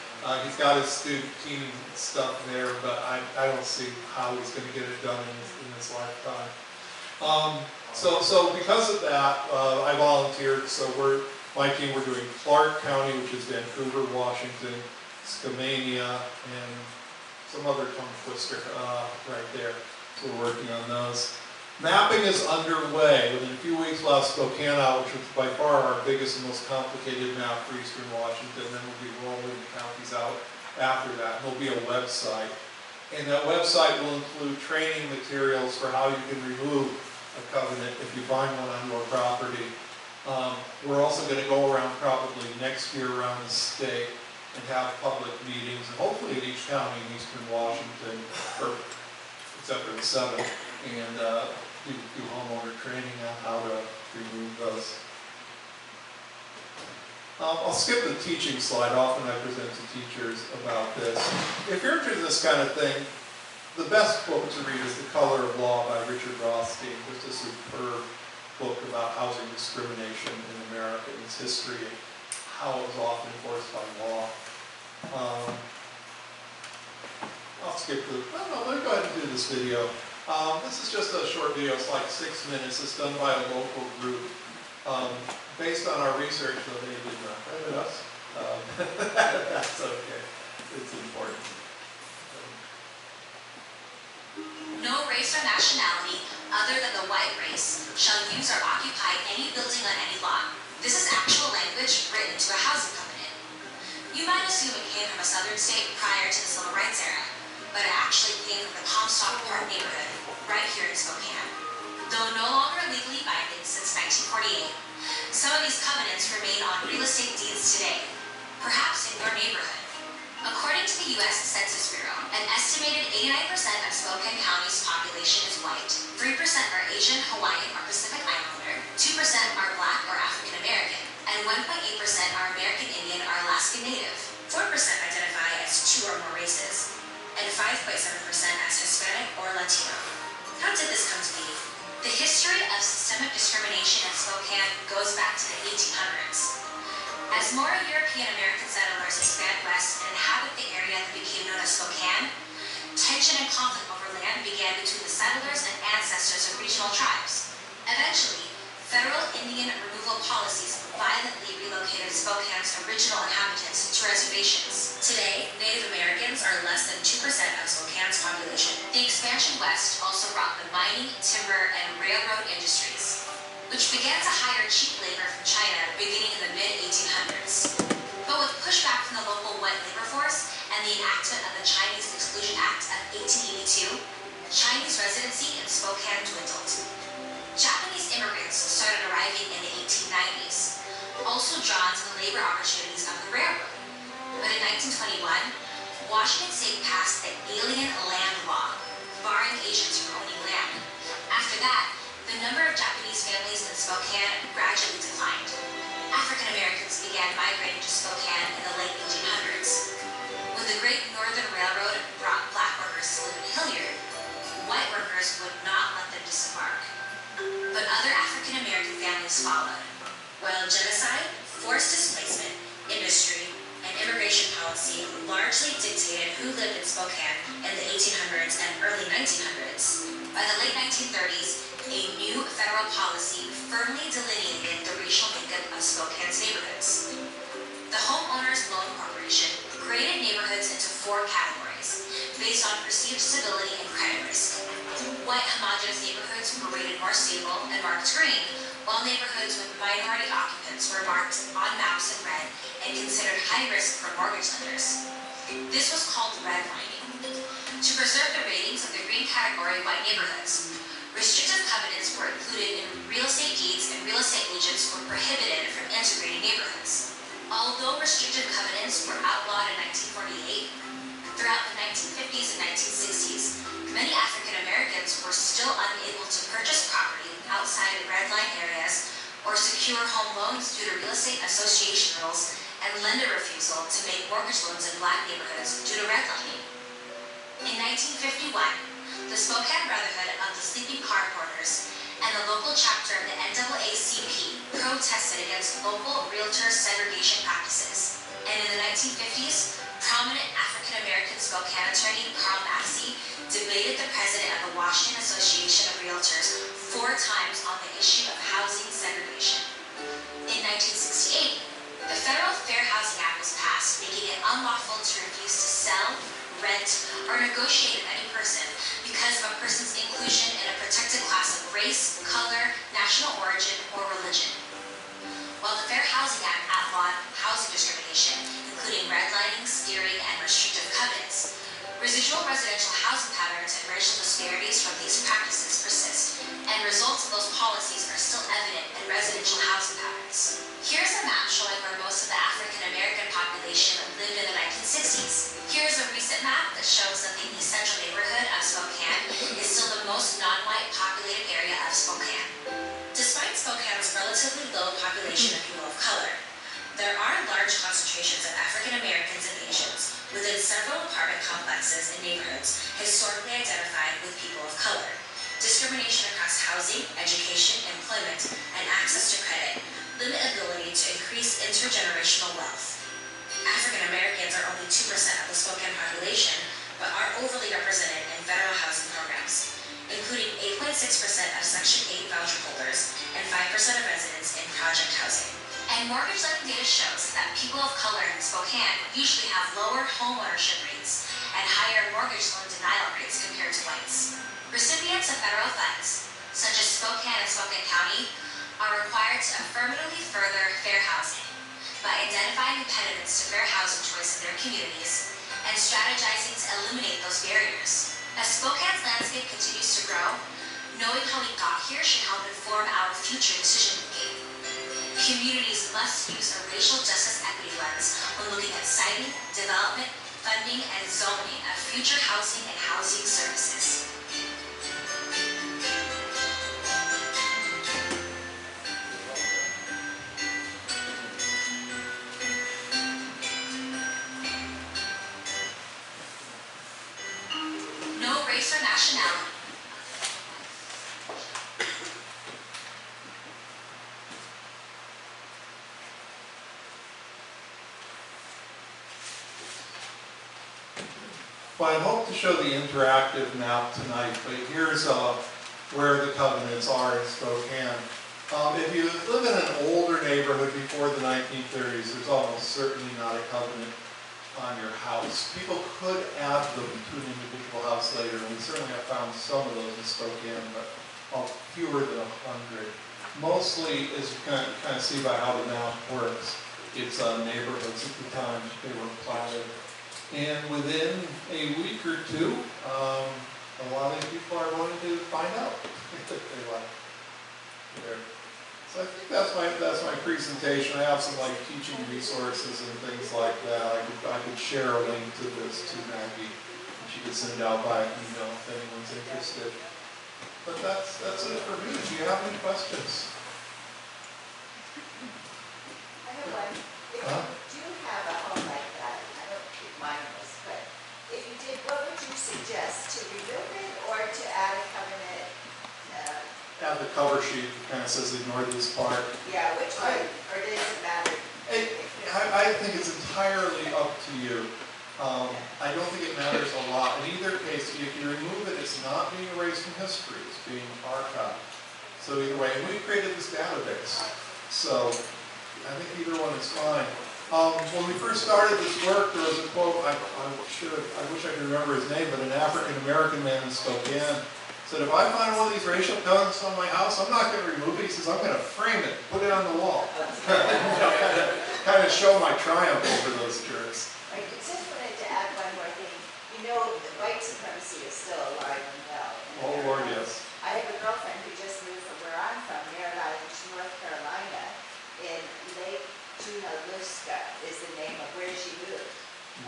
He's got his student team stuff there, but I don't see how he's going to get it done in his lifetime. So because of that, I volunteered. So my team, we're doing Clark County, which is Vancouver, Washington, Skamania, and some other tongue twister right there. So we're working on those. Mapping is underway. Within a few weeks, we'll have Spokane out, which is by far our biggest and most complicated map for Eastern Washington. Then we'll be rolling the counties out after that. There'll be a website. And that website will include training materials for how you can remove a covenant if you find one on your property. We're also going to go around probably next year around the state and have public meetings, and hopefully in each county in Eastern Washington, except for the 7, and do homeowner training on how to remove those. I'll skip the teaching slide. Often I present to teachers about this. If you're interested in this kind of thing, the best book to read is The Color of Law by Richard Rothstein. Just a superb book about housing discrimination in America, its history, and how it was often enforced by law. I'll skip the, let me go ahead and do this video. This is just a short video, it's like 6 minutes. It's done by a local group. Based on our research, though, they did not credit us. That's okay. It's important. No race or nationality, other than the white race, shall use or occupy any building on any lot. This is actual language written to a housing covenant. You might assume it came from a southern state prior to the civil rights era. but it actually came from the Comstock Park neighborhood, right here in Spokane. Though no longer legally binding since 1948, some of these covenants remain on real estate deeds today, perhaps in your neighborhood. According to the U.S. Census Bureau, an estimated 89% of Spokane County's population is white, 3% are Asian, Hawaiian, or Pacific Islander, 2% are Black or African American, and 1.8% are American Indian or Alaskan Native. 4% identify as two or more races, and 5.7% as Hispanic or Latino. How did this come to be? The history of systemic discrimination in Spokane goes back to the 1800s. As more European American settlers expand west and inhabit the area that became known as Spokane, tension and conflict over land began between the settlers and ancestors of regional tribes. Eventually, federal Indian removal policies violently relocated Spokane's original inhabitants to reservations. Today, Native Americans are less than 2% of Spokane's population. The expansion west also brought the mining, timber, and railroad industries, which began to hire cheap labor from China beginning in the mid-1800s. But with pushback from the local white labor force and the enactment of the Chinese Exclusion Act of 1882, Chinese residency in Spokane dwindled. Japanese immigrants started arriving in the 1890s, also drawn to the labor opportunities of the railroad. But in 1921, Washington State passed the Alien Land Law, barring Asians from owning land. After that, the number of Japanese families in Spokane gradually declined. African Americans began migrating to Spokane in the late 1800s. When the Great Northern Railroad brought black workers to live in Hilliard, white workers would not let them disembark. But other African American families followed, while genocide, forced displacement, industry, and immigration policy largely dictated who lived in Spokane in the 1800s and early 1900s. By the late 1930s, a new federal policy firmly delineated the racial makeup of Spokane's neighborhoods. The Homeowners Loan Corporation graded neighborhoods into 4 categories, based on perceived stability and credit risk. White homogeneous neighborhoods were rated more stable and marked green, while neighborhoods with minority occupants were marked on maps in red and considered high risk for mortgage lenders. This was called redlining. To preserve the ratings of the green category white neighborhoods, restrictive covenants were included in real estate deeds and real estate agents were prohibited from integrating neighborhoods. Although restrictive covenants were outlawed in 1948, throughout the 1950s and 1960s, many African Americans were still unable to purchase property outside of red line areas or secure home loans due to real estate association rules and lender refusal to make mortgage loans in black neighborhoods due to redlining. In 1951, the Spokane Brotherhood of the Sleeping Car Porters and the local chapter of the NAACP protested against local realtor segregation practices. And in the 1950s, prominent African American Spokane attorney Carl Maxey debated the president of the Washington Association of Realtors 4 times on the issue of housing segregation. In 1968, the Federal Fair Housing Act was passed, making it unlawful to refuse to sell, rent, or negotiate with any person because of a person's inclusion in a protected class of race, color, national origin, or religion. While the Fair Housing Act outlawed housing discrimination, including redlining, steering, and restrictive covenants, residual residential housing patterns and racial disparities from these practices persist, and results of those policies are still evident in residential housing patterns. Here's a map showing where most of the African American population lived in the 1960s. Here's a recent map that shows that the East Central neighborhood of Spokane is still the most non-white populated area of Spokane. Despite Spokane's relatively low population of people of color, there are large concentrations of African Americans and Asians within several apartment complexes and neighborhoods historically identified with people of color. Discrimination across housing, education, employment, and access to credit limit ability to increase intergenerational wealth. African Americans are only 2% of the Spokane population, but are overly represented in federal housing programs, including 8.6% of Section 8 voucher holders and 5% of residents in project housing. And mortgage lending data shows that people of color in Spokane usually have lower home ownership rates and higher mortgage loan denial rates compared to whites. Recipients of federal funds, such as Spokane and Spokane County, are required to affirmatively further fair housing by identifying impediments to fair housing choice in their communities and strategizing to eliminate those barriers. As Spokane's landscape continues to grow, knowing how we got here should help inform our future decision-making. Communities must use a racial justice equity lens when looking at siting, development, funding, and zoning of future housing and housing services. No race or nationality. Well, I hope to show the interactive map tonight, but here's where the covenants are in Spokane. If you live in an older neighborhood before the 1930s, there's almost certainly not a covenant on your house. People could add them to an individual house later, and we certainly have found some of those in Spokane, but fewer than 100. Mostly, as you kind of see by how the map works, it's neighborhoods at the time they were platted. And within a week or two, a lot of people are wanting to find out if they like there. So I think that's my presentation. I have some like teaching resources and things like that. I could share a link to this to Maggie, and she could send it out by email if anyone's interested. But that's it for me. Do you have any questions? I have one. If you do have a home like that, I don't think mine was, but if you did, what would you suggest? To remove it or to add a covenant? Add the cover sheet that kind of says ignore this part. Yeah, which one? Or does it matter? I think it's entirely up to you. I don't think it matters a lot. In either case, if you remove it, it's not being erased from history. It's being archived. So either way, and we created this database. So I think either one is fine. When we first started this work, there was a quote, I wish I could remember his name, but an African-American man in Spokane said, if I find one of these racial covenants on my house, I'm not going to remove it. He says, I'm going to frame it, put it on the wall. kind of show my triumph over those jerks. I just wanted to add one more thing. You know, the white supremacy is still alive and well. Oh, Lord, yes. I have a girlfriend who just moved from where I'm from, Merritt Island, North Carolina, in Lake Junaluska is the name of where she moved.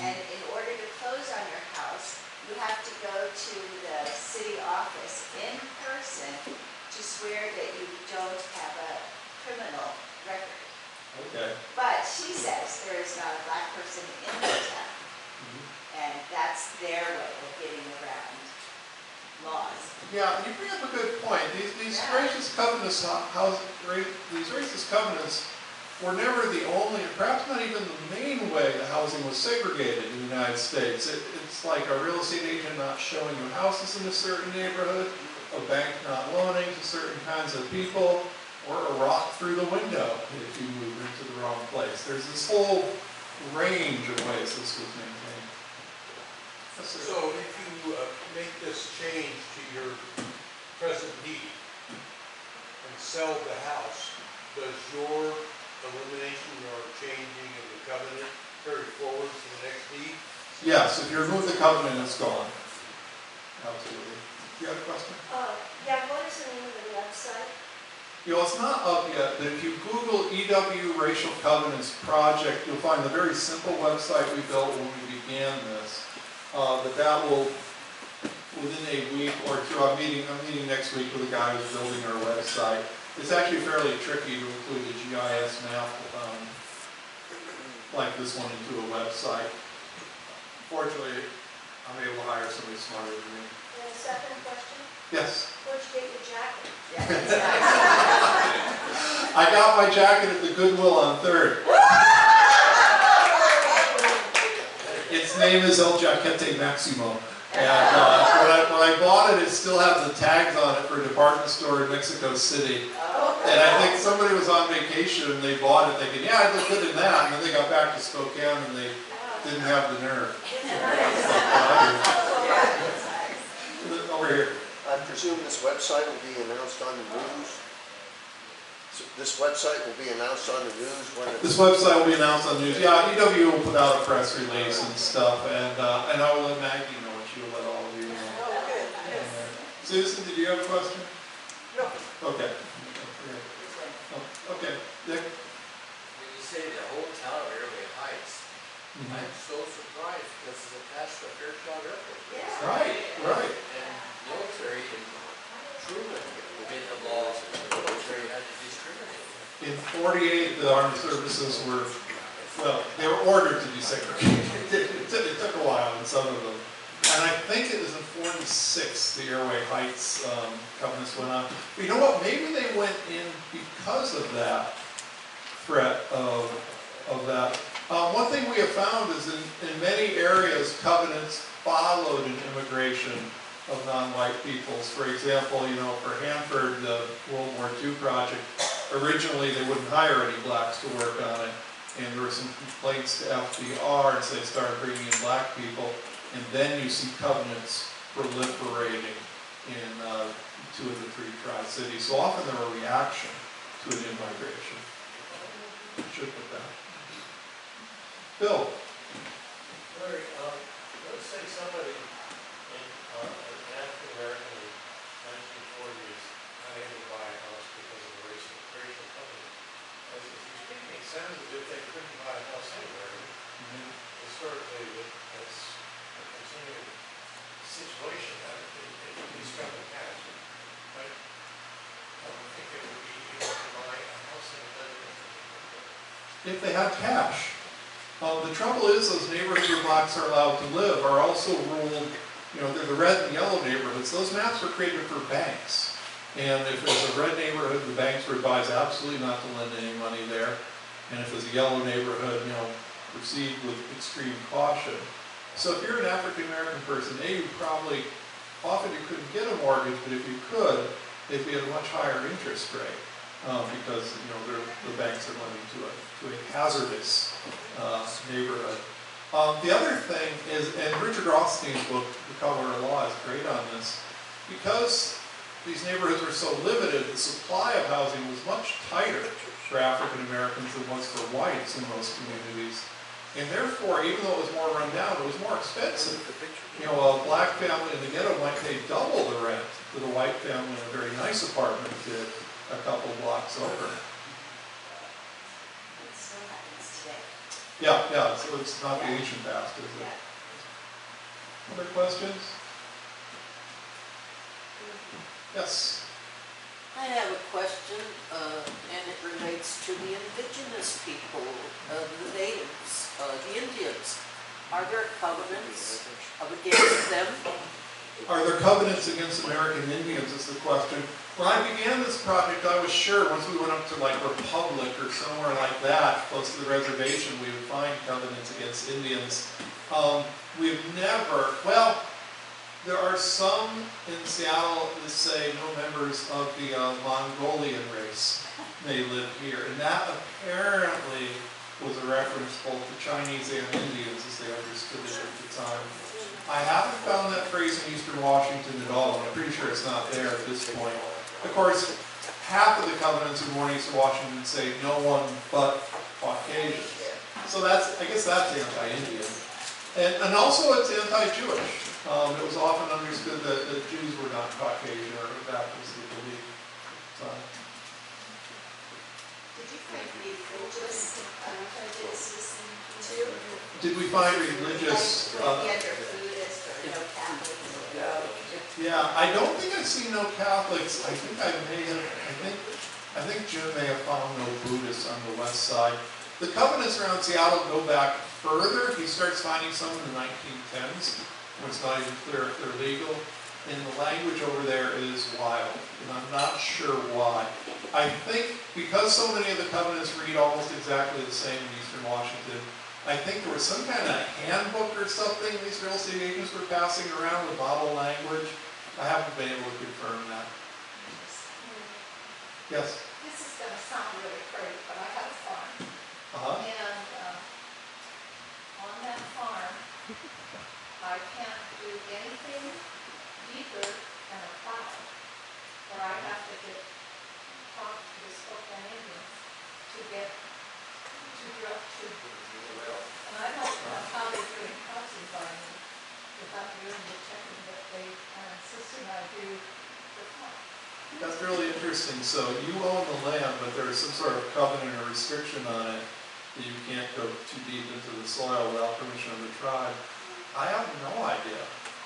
And in order to close on your house, you have to go to the city office in person to swear that you don't have a criminal record. Okay. But she says there is not a black person in the town. And that's their way of getting around laws. Yeah, you bring up a good point. These racist covenants, these racist covenants were never the only, and perhaps not even the main way the housing was segregated in the United States. It's like a real estate agent not showing you houses in a certain neighborhood, a bank not loaning to certain kinds of people, or a rock through the window if you move into the wrong place. There's this whole range of ways this was maintained. So if you make this change to your present deed and sell the house, does your elimination or changing of the covenant carry forward to the next deed? Yes, if you remove the covenant, it's gone. Absolutely. You have a question? Yeah, what is the name of the website? You know, it's not up yet, but if you Google EW Racial Covenants Project, you'll find the very simple website we built when we began this. That will, within a week or two, I'm meeting next week with a guy who's building our website. It's actually fairly tricky to include a GIS map like this one into a website. Fortunately, I'm able to hire somebody smarter than me. And a second question, Yes. where'd you get your jacket? I got my jacket at the Goodwill on 3rd. Its name is El Jaquete Maximo. And when I bought it, it still has the tags on it for a department store in Mexico City. And I think somebody was on vacation and they bought it thinking, yeah, I'd look good in that. And then they got back to Spokane and they didn't have the nerve. Over here. I presume this website will be announced on the news? So this website will be announced on the news when it's... This website will be announced on the news. Yeah, EW will put out a press release and stuff, and I will let Maggie know, and she will let all of you know. Oh, good, good. Susan, did you have a question? No. Okay. Okay, Dick? When you say the whole town of Airway Heights, I'm so surprised because it's attached to Fairchild Airport. Yeah. Right. And military in Truman, within the laws, the military had to discriminate. In 48, the armed services were, well, they were ordered to desegregate. It took a while in some of them. And I think it was in 46 the Airway Heights covenants went on. But you know what? Maybe they went in because of that threat of that. One thing we have found is in many areas, covenants followed an immigration of non-white peoples. For example, you know, for Hanford, the World War II project, originally they wouldn't hire any blacks to work on it. And there were some complaints to FDR, and so they started bringing in black people. And then you see covenants proliferating in 2 of the 3 Tri-Cities. So often they're a reaction to an in-migration. Should put that. Bill. Larry, let's say somebody in an African American in the 1940s not able to buy a house because of the racial covenant. As if you speak, it sounds as if they couldn't buy a house anywhere. Historically, that's a continuing situation that is coming to pass. But I don't think they would be able to buy a house in another. If they had cash. The trouble is those neighborhoods where blacks are allowed to live are also ruled, you know, they're the red and yellow neighborhoods. Those maps were created for banks. And if it was a red neighborhood, the banks were advised absolutely not to lend any money there. And if it was a yellow neighborhood, you know, proceed with extreme caution. So if you're an African American person, you probably, often you couldn't get a mortgage, but if you could, they'd be at a much higher interest rate. Because, you know, the banks are lending to a hazardous neighborhood. The other thing is, and Richard Rothstein's book, The Color of Law, is great on this. Because these neighborhoods were so limited, the supply of housing was much tighter for African Americans than was for whites in most communities. And therefore, even though it was more run down, it was more expensive. You know, a black family in the ghetto might pay double the rent that a white family in a very nice apartment did a couple blocks over. It still happens today. Yeah, so it's not the ancient past, is it? Other questions? Yes. I have a question, and it relates to the indigenous people, the natives, the Indians. Are there covenants against them? Are there covenants against American Indians is the question. When I began this project, I was sure once we went up to like Republic or somewhere like that, close to the reservation, we would find covenants against Indians. We've never, well, there are some in Seattle that say no members of the Mongolian race may live here. And that apparently was a reference both to Chinese and Indians as they understood it at the time. I haven't found that phrase in Eastern Washington at all, and I'm pretty sure it's not there at this point. Of course, half of the covenants in Northeastern Washington say no one but Caucasians. So that's, I guess that's anti-Indian. And also it's anti-Jewish. It was often understood that Jews were not Caucasian, or that was the belief. Did you find religious prejudices too? Did we find religious? Like either Buddhist or no Catholics? Yeah, I don't think I've seen no Catholics. I think I think Jim may have found no Buddhists on the west side. The covenants around Seattle go back further. He starts finding some in the 1910s, when it's not even clear if they're legal. And the language over there is wild, and I'm not sure why. I think because so many of the covenants read almost exactly the same in Eastern Washington, I think there was some kind of handbook or something these real estate agents were passing around with model language. I haven't been able to confirm that. Yes? This is gonna sound really crazy, but I have a farm. And on that farm, I can't do anything deeper than a plow, or I have to get talk to the Spokane Indians to get, to drop to. And I'd like to know how they're doing housing farming without doing the checking that they, sister and I do for farm. That's really interesting. So you own the land, but there's some sort of covenant or restriction on it that you can't go too deep into the soil without permission of the tribe. I have no idea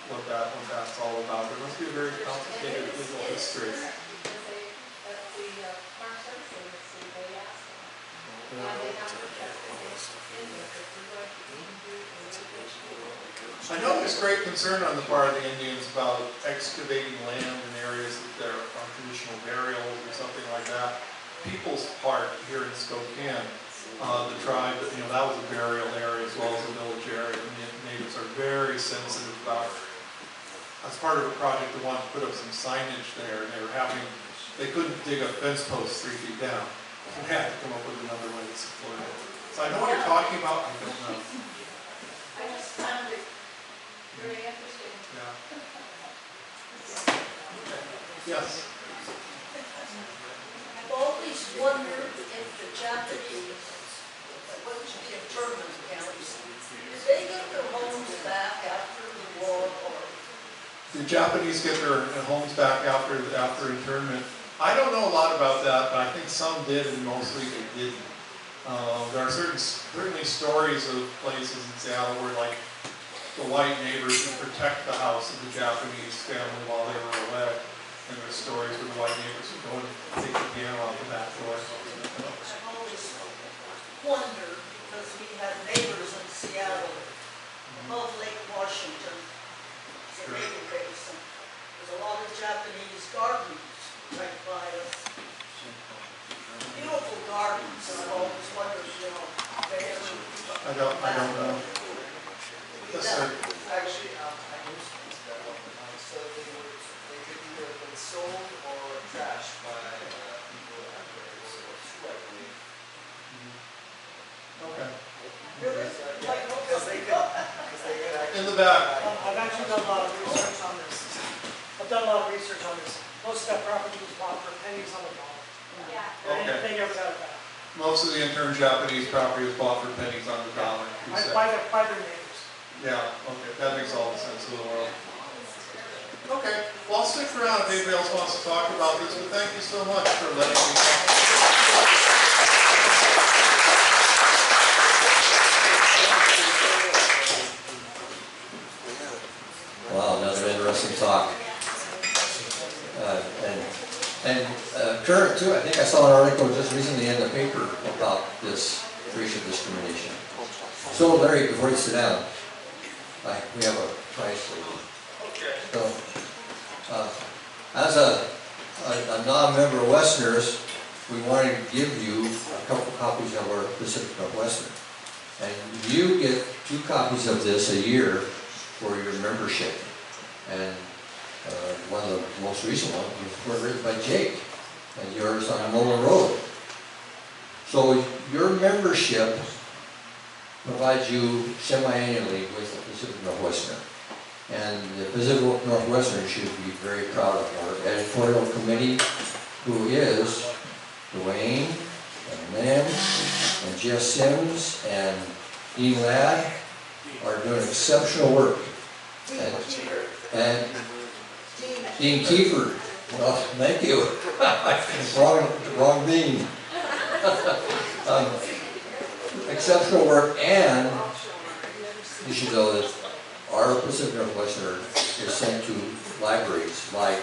what that's all about. There must be a very complicated legal history. Because they, at the farm service agency, they asked them, why they have to check against Indians if we're going to do irrigation. I know there's great concern on the part of the Indians about excavating land in areas that are traditional burials or something like that. People's part here in Spokane, the tribe, that was a burial area as well as a village area. The natives are very sensitive about it. As part of a project, they wanted to put up some signage there, and they couldn't dig a fence post 3 feet down. So they had to come up with another way to support it. So I know what you're talking about, I don't know. I just found it very interesting. Yeah. Yes. I've always wondered if the Japanese, what was the internment camps, did they get their homes back after the war or? The Japanese get their homes back after internment. I don't know a lot about that, but I think some did and mostly they didn't. There are certainly stories of places in Seattle where like the white neighbors would protect the house of the Japanese family while they were away. And there's stories where the white neighbors would go and take the piano off the back door. I've always wondered, because we had neighbors in Seattle, above Lake Washington, it's a naval base, and there's a lot of Japanese gardens right by us. Beautiful gardens, and I've always wondered, they ever. I don't know. Yes, sir. Actually, I knew that one. So they could either have been sold or trashed by people afterwards, or two, I believe. Okay. Because they could actually. In the back. I've actually done a lot of research on this. Most of that property was bought for pennies on the dollar. Okay. They never got it back. Most of the intern Japanese property was bought for pennies on the dollar. You said. By their neighbors. Yeah, okay, that makes all the sense in the world. Okay, well, I'll stick around if anybody else wants to talk about this, but thank you so much for letting me talk. Wow, another interesting talk. Current too, I think I saw an article just recently in the paper about this racial discrimination. So Larry, before you sit down, we have a prize for you. So, as a non-member of Westerners, we wanted to give you a couple copies of our Pacific Northwestern. And you get 2 copies of this a year for your membership. And one of the most recent ones was written by Jake, and yours on Mullen Road. So your membership provides you semi-annually with the Pacific Northwestern. And the Pacific Northwestern should be very proud of our editorial committee, who is Dwayne, and Lynn, and Jeff Sims, and Dean Ladd are doing exceptional work. And Dean Kiefer, well, thank you. wrong Dean. Exceptional work, and you should know that our Pacific Northwestern is sent to libraries like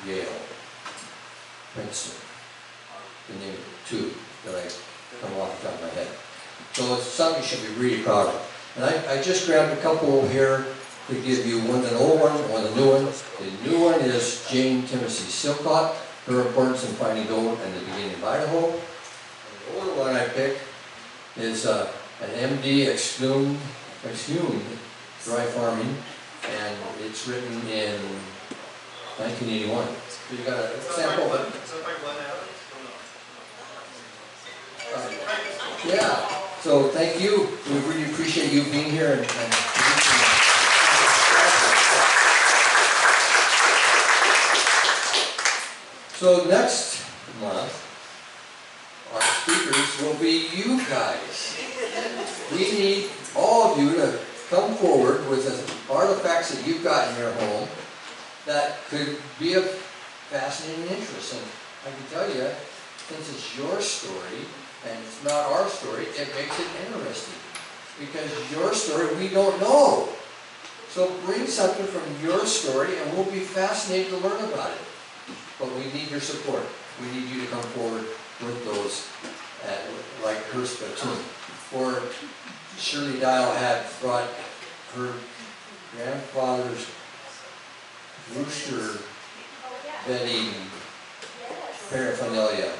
Yale, Princeton, to name 2 that I come off the top of my head. So it's something you should be really proud of. And I just grabbed a couple here to give you one, an old one, one a new one. The new one is Jane Timothy Silcott, Her Importance in Finding Gold and the Beginning of Idaho. And the older one I picked is an MD exhumed dry farming, and it's written in 1981. So you got a sample of it. Yeah. So thank you. We really appreciate you being here and So next month, our speakers will be you guys. We need all of you to come forward with the artifacts that you've got in your home that could be of fascinating interest. And I can tell you, since it's your story and it's not our story, it makes it interesting. Because your story we don't know. So bring something from your story and we'll be fascinated to learn about it. But we need your support. We need you to come forward with those, like her spittoon. Or Shirley Dial had brought her grandfather's rooster bedding paraphernalia,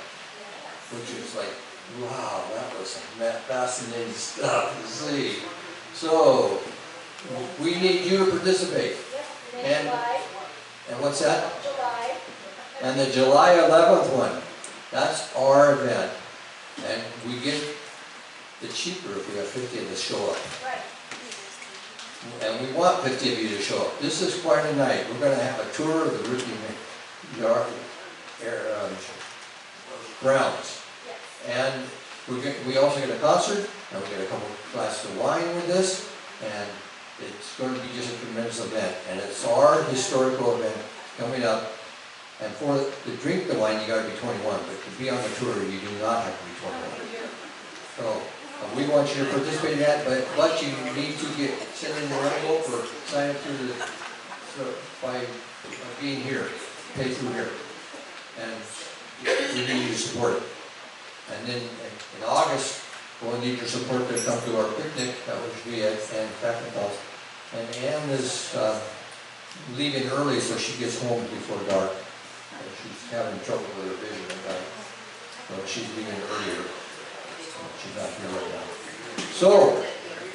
which is like, wow, that was some fascinating stuff to see. So, we need you to participate. And what's that? July. And the July 11th one, that's our event. And we get it cheaper if we have 50 of us show up. Right. And we want 50 of you to show up. This is quite a night. We're going to have a tour of the Ricky grounds. And we also get a concert, and we get a couple glasses of wine with this, and it's going to be just a tremendous event. And it's our historical event coming up. And to drink the wine, you got to be 21, but to be on the tour, you do not have to be 21. So we want you to participate in that, but you need to send in your envelope or sign up through by being here, pay through here. And we need you to support it. And then in August, we'll need your support to come to our picnic, which we at Ann Fackenthal. And Ann is leaving early so she gets home before dark. She's having trouble with her vision at night. So she's leaving earlier. She's not here right now. So,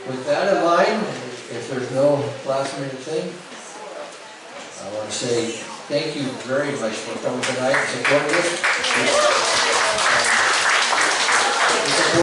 with that in mind, if there's no last minute thing, I want to say thank you very much for coming tonight and supporting us.